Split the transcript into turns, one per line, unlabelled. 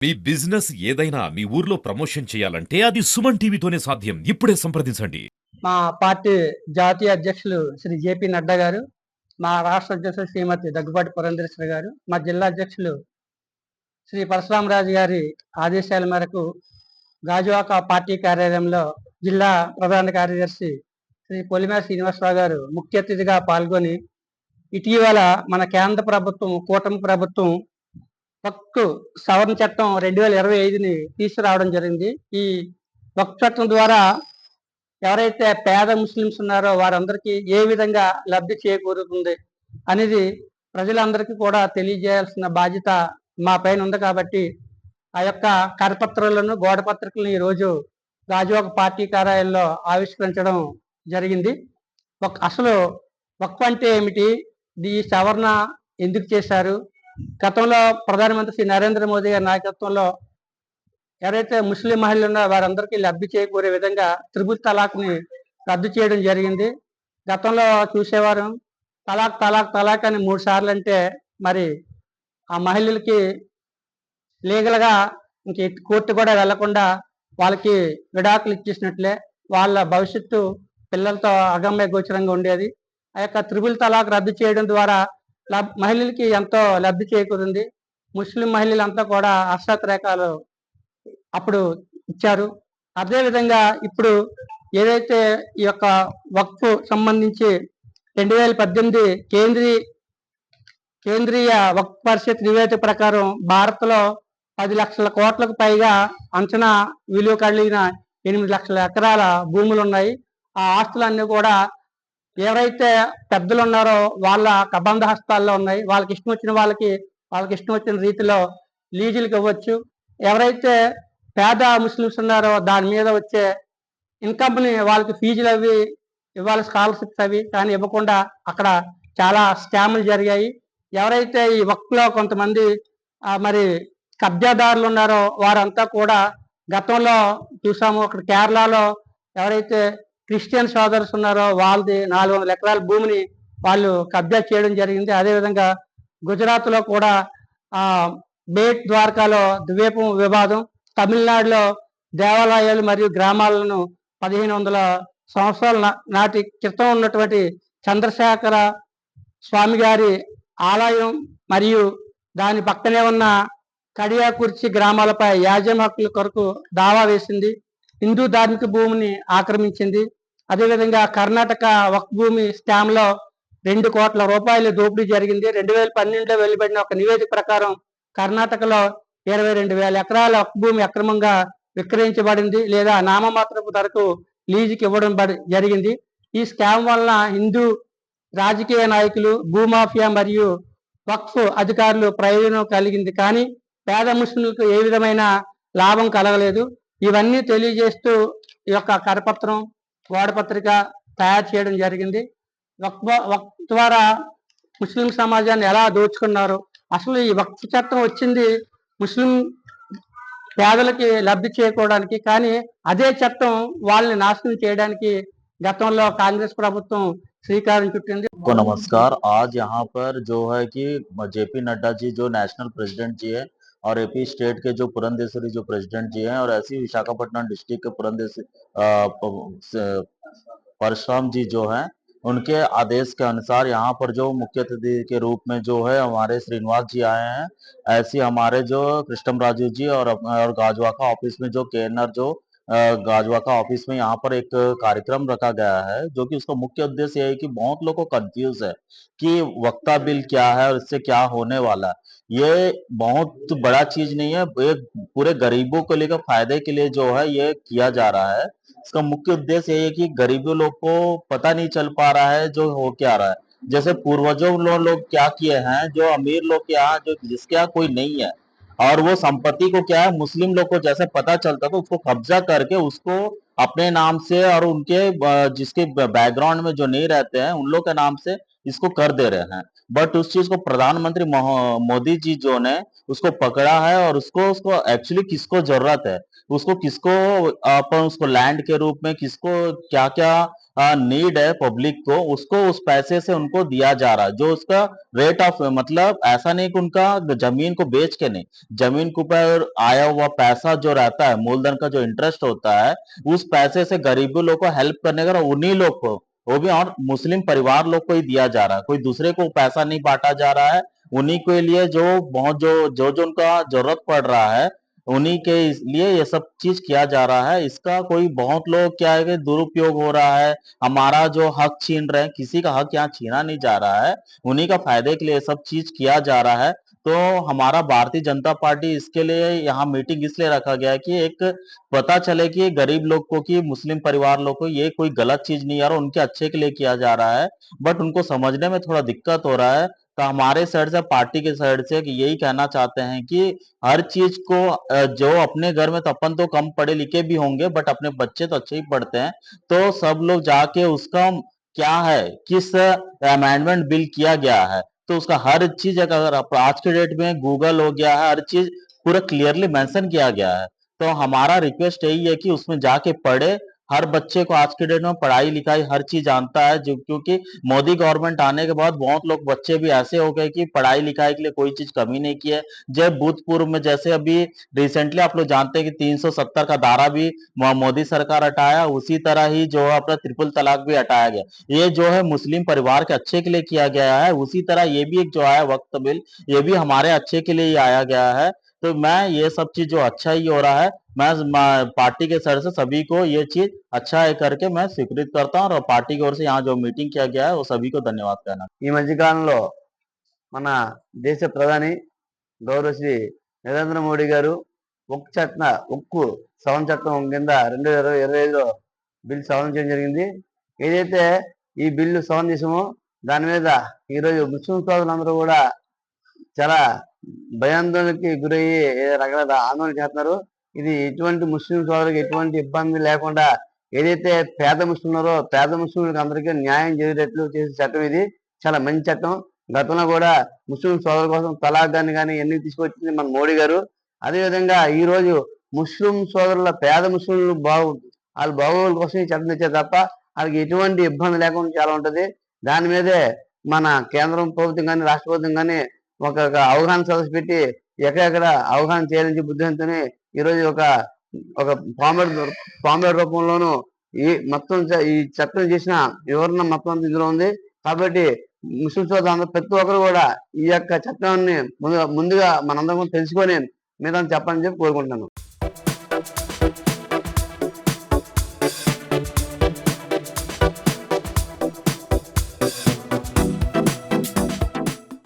మీ business ఏదైనా మీ ఊర్లో promotion చేయాలంటే అది సుమన్ టీవీతోనే సాధ్యం. ఇప్పుడే సంప్రదించండి.
మా పార్టీ జాతీయ అధ్యక్షులు శ్రీ జేపీ నడ్డా గారు, మా రాష్ట్ర అధ్యక్షులు శ్రీమతి దగ్గుబాటి పురంధేశ్వరి గారు, మా జిల్లా అధ్యక్షులు శ్రీ పరశురామరాజు గారి ఆదేశాల మేరకు గాజువాక పార్టీ కార్యాలయంలో జిల్లా ప్రధాన కార్యదర్శి శ్రీ పొలిమేర శ్రీనివాసరావు గారు ముఖ్య అతిథిగా పాల్గొని ఇటీవల మన కేంద్ర ప్రభుత్వం కూటమి ప్రభుత్వం వక్ఫ్ సవరణ చట్టం 2025ని తీసుకురావడం జరిగింది. ఈ వక్ఫ్ చట్టం ద్వారా ఎవరైతే పేద ముస్లిమ్స్ ఉన్నారో వారందరికీ ఏ విధంగా లబ్ధి చేకూరుతుంది అనేది ప్రజలందరికీ కూడా తెలియజేయాల్సిన బాధ్యత మా పైన ఉంది. కాబట్టి ఆ యొక్క కరపత్రాలను గోడ పత్రికలను ఈరోజు గాజువాక పార్టీ కార్యాలయంలో ఆవిష్కరించడం జరిగింది. అసలు వక్ఫ్ అంటే ఏమిటి, ఈ సవరణ ఎందుకు చేశారు, గతంలో ప్రధానమంత్రి శ్రీ నరేంద్ర మోదీ గారి నాయకత్వంలో ఎవరైతే ముస్లిం మహిళలు ఉన్నారో వారందరికీ లబ్ధి చేకూరే విధంగా త్రిపుల్ తలాక్ని రద్దు చేయడం జరిగింది. గతంలో చూసేవారు తలాక్ తలాక్ తలాక్ అని 3 సార్లు అంటే మరి ఆ మహిళలకి లీగల్గా ఇంక కోర్టు కూడా వెళ్లకుండా వాళ్ళకి విడాకులు ఇచ్చేసినట్లే, వాళ్ళ భవిష్యత్తు పిల్లలతో అగమ్య గోచరంగా ఉండేది. ఆ యొక్క త్రిపుల్ తలాక్ రద్దు చేయడం ద్వారా మహిళలకి ఎంతో లబ్ధి చేకూరింది. ముస్లిం మహిళలంతా కూడా హర్షాతిరేకాలు అప్పుడు ఇచ్చారు. అదేవిధంగా ఇప్పుడు ఏదైతే ఈ యొక్క వక్ఫ్ సంబంధించి 2018 కేంద్రీయ వక్ఫ్ పరిషత్ నివేదిక ప్రకారం భారత్లో 10 లక్షల కోట్లకు పైగా అంచనా విలువ కలిగిన 8 లక్షల ఎకరాల భూములు ఉన్నాయి. ఆ ఆస్తులన్నీ కూడా ఎవరైతే పెద్దలు ఉన్నారో వాళ్ళ కబంధ హస్తాల్లో ఉన్నాయి. వాళ్ళకి ఇష్టం వచ్చిన రీతిలో లీజులకు ఇవ్వచ్చు. ఎవరైతే పేద ముస్లిమ్స్ ఉన్నారో దాని మీద వచ్చే ఇన్కమ్ని వాళ్ళకి ఫీజులు అవి ఇవ్వాలి, స్కాలర్షిప్స్ అవి కానీ ఇవ్వకుండా అక్కడ చాలా స్కాములు జరిగాయి. ఎవరైతే ఈ వక్ఫ్లో కొంతమంది మరి కబ్జాదారులు ఉన్నారో వారంతా కూడా గతంలో చూసాము. అక్కడ కేరళలో ఎవరైతే క్రిస్టియన్ సోదరులు ఉన్నారో వాళ్ళది 400 ఎకరాల భూమిని వాళ్ళు కబ్జా చేయడం జరిగింది. అదేవిధంగా గుజరాత్లో కూడా బేట్ ద్వారకాలో ద్వీపం వివాదం, తమిళనాడులో దేవాలయాలు మరియు గ్రామాలను 1500 సంవత్సరాల నాటి క్రితం ఉన్నటువంటి చంద్రశేఖర స్వామి గారి ఆలయం మరియు దాని పక్కనే ఉన్న కడియాకుర్చి గ్రామాలపై యాజమాన్య హక్కుల కొరకు దావా వేసింది. హిందూ ధార్మిక భూమిని ఆక్రమించింది. అదేవిధంగా కర్ణాటక వక్ఫ్ భూమి స్కామ్లో 2 కోట్ల రూపాయల దోపిడీ జరిగింది. 2012లో వెలువడిన ఒక నివేదిక ప్రకారం కర్ణాటకలో 22,000 ఎకరాల వక్ఫ్ భూమి అక్రమంగా విక్రయించబడింది లేదా నామమాత్రపు ధరకు లీజుకి ఇవ్వడం జరిగింది. ఈ స్కామ్ వలన హిందూ రాజకీయ నాయకులు, భూమాఫియా మరియు వక్ఫ్ అధికారులు ప్రయోజనం కలిగింది, కానీ పేద ముస్లింలకు ఏ విధమైన లాభం కలగలేదు. ఇవన్నీ తెలియజేస్తూ ఈ యొక్క కరపత్రం గోడపత్రిక తయారు చేయడం జరిగింది. వక్ఫ్ ద్వారా ముస్లిం సమాజాన్ని ఎలా దోచుకున్నారు, అసలు ఈ వక్ఫ్ చట్టం వచ్చింది ముస్లిం పేదలకి లబ్ధి చేకూడడానికి, కానీ అదే చట్టం వాళ్ళని నాశనం చేయడానికి గతంలో కాంగ్రెస్ ప్రభుత్వం శ్రీకారం చుట్టింది.
नमस्कार। आज यहाँ पर जो है कि जेपी नड्डा जी जो नेशनल प्रेसिडेंट जी है और एपी स्टेट के जो पुरंदेश्वरी जो प्रेसिडेंट जी हैं और ऐसी विशाखापट्टनम डिस्ट्रिक्ट के परशुराम जी जो हैं उनके आदेश के अनुसार यहाँ पर जो मुख्य अतिथि के रूप में जो है हमारे श्रीनिवास जी आए हैं। ऐसी हमारे जो कृष्णम राजू जी और गाजवाका ऑफिस में जो केएनआर जो गाजवाका ऑफिस में यहाँ पर एक कार्यक्रम रखा गया है, जो कि उसका मुख्य उद्देश्य ये है कि बहुत लोग को कंफ्यूज है कि वक्ता बिल क्या है और इससे क्या होने वाला है। ये बहुत बड़ा चीज नहीं है, ये पूरे गरीबों को लेकर फायदे के लिए जो है ये किया जा रहा है। इसका मुख्य उद्देश्य ये है कि गरीबों लोग को पता नहीं चल पा रहा है जो हो क्या रहा है। जैसे पूर्वजों लोग क्या किए हैं, जो अमीर लोग के यहाँ जो जिसके यहाँ कोई नहीं है और वो संपत्ति को क्या है मुस्लिम लोग को जैसे पता चलता तो उसको कब्जा करके उसको अपने नाम से और उनके जिसके बैकग्राउंड में जो नहीं रहते हैं उन लोग के नाम से इसको कर दे रहे हैं। बट उस चीज को प्रधानमंत्री मोदी जी जो ने उसको पकड़ा है और उसको उसको एक्चुअली किसको जरूरत है, उसको किसको अपन उसको लैंड के रूप में किसको क्या क्या नीड है पब्लिक को, उसको उस पैसे से उनको दिया जा रहा है। जो उसका रेट ऑफ, मतलब ऐसा नहीं कि उनका जमीन को बेच के नहीं, जमीन के ऊपर आया हुआ पैसा जो रहता है, मूलधन का जो इंटरेस्ट होता है, उस पैसे से गरीबों लोग को हेल्प करने का उन्हीं लोग को, वो भी और मुस्लिम परिवार लोग को ही दिया जा रहा है। कोई दूसरे को पैसा नहीं बांटा जा रहा है, उन्हीं के लिए जो बहुत जो उनका जरूरत पड़ रहा है, उन्हीं के लिए ये सब चीज किया जा रहा है। इसका कोई बहुत लोग क्या है कि दुरुपयोग हो रहा है, हमारा जो हक छीन रहे हैं। किसी का हक यहाँ छीना नहीं जा रहा है, उन्हीं का फायदे के लिए ये सब चीज किया जा रहा है। तो हमारा भारतीय जनता पार्टी इसके लिए यहाँ मीटिंग इसलिए रखा गया है कि एक पता चले कि गरीब लोग को, कि मुस्लिम परिवार लोग को ये कोई गलत चीज नहीं आ रहा, उनके अच्छे के लिए किया जा रहा है। बट उनको समझने में थोड़ा दिक्कत हो रहा है। तो हमारे साइड से, पार्टी के साइड से कि यही कहना चाहते हैं कि हर चीज को जो अपने घर में, तो अपन तो कम पढ़े लिखे भी होंगे बट अपने बच्चे तो अच्छे ही पढ़ते हैं, तो सब लोग जाके उसका क्या है, किस अमेंडमेंट बिल किया गया है, तो उसका हर चीज, अगर आज के डेट में गूगल हो गया है, हर चीज पूरा क्लियरली मेंशन किया गया है। तो हमारा रिक्वेस्ट यही है कि उसमें जाके पढ़े। हर बच्चे को आज के डेट में पढ़ाई लिखाई हर चीज जानता है, जो क्योंकि मोदी गवर्नमेंट आने के बाद बहुत लोग बच्चे भी ऐसे हो गए कि पढ़ाई लिखाई के लिए कोई चीज कमी नहीं की है। जब भूतपूर्व में, जैसे अभी रिसेंटली आप लोग जानते हैं कि 370 का दायरा भी मोदी सरकार हटाया, उसी तरह ही जो है अपना ट्रिपल तलाक भी हटाया गया। ये जो है मुस्लिम परिवार के अच्छे के लिए किया गया है। उसी तरह ये भी एक जो आया वक्त बिल, ये भी हमारे अच्छे के लिए ही आया गया है। तो मैं ये सब चीज जो अच्छा ही हो रहा है, मैं पार्टी के सर से सभी को ये चीज अच्छा है करके मैं स्वीकृत करता हूँ, और पार्टी की ओर से यहाँ जो मीटिंग किया गया है वो सभी को धन्यवाद कहना।
ఈ మధ్య కాలంలో మన దేశ ప్రధాని గౌరవ శ్రీ నరేంద్ర మోడీ గారు ఉక్కు సవరణ చట్టం కింద 2025లో బిల్ సవరణ చేయడం జరిగింది. ఏదైతే ఈ బిల్లు సవరణ చేసామో దాని మీద ఈరోజు ముస్లిం సోదరులందరూ కూడా చాలా భయాందోళనకి గురయ్యి రకరకాల ఆందోళన చేస్తున్నారు. ఇది ఎటువంటి ముస్లిం సోదరులకు ఎటువంటి ఇబ్బంది లేకుండా ఏదైతే పేద ముస్లింలు ఉన్నారో పేద ముస్లింలకు అందరికీ న్యాయం జరిగేటట్లు చేసే చట్టం ఇది. చాలా మంచి చట్టం. గతంలో కూడా ముస్లిం సోదరుల కోసం తలాక్ కానీ ఎన్ని తీసుకొచ్చింది మన మోడీ గారు. అదేవిధంగా ఈ రోజు ముస్లిం సోదరుల, పేద ముస్లింలు వాళ్ళ బాగోగుల కోసం ఈ చట్టం తెచ్చారు తప్ప వాళ్ళకి ఎటువంటి ఇబ్బంది లేకుండా చాలా ఉంటది. దాని మీదే మన కేంద్రం ప్రభుత్వం కానీ రాష్ట్ర ప్రభుత్వం కానీ ఒక అవగాహన సదస్సు పెట్టి ఎక్కడెక్కడ అవగాహన చేయాలని చెప్పి ఉద్దేశంతోనే ఈరోజు ఒక పాంప్లెట్ రూపంలోనూ ఈ చట్టం చేసిన వివరణ మొత్తం అంతా ఇందులో ఉంది. కాబట్టి ముస్లిం సోదరులు ప్రతి ఒక్కరు కూడా ఈ యొక్క చట్టాన్ని ముందుగా మనందరం తెలుసుకొని మీద చెప్పాలని చెప్పి కోరుకుంటున్నాను.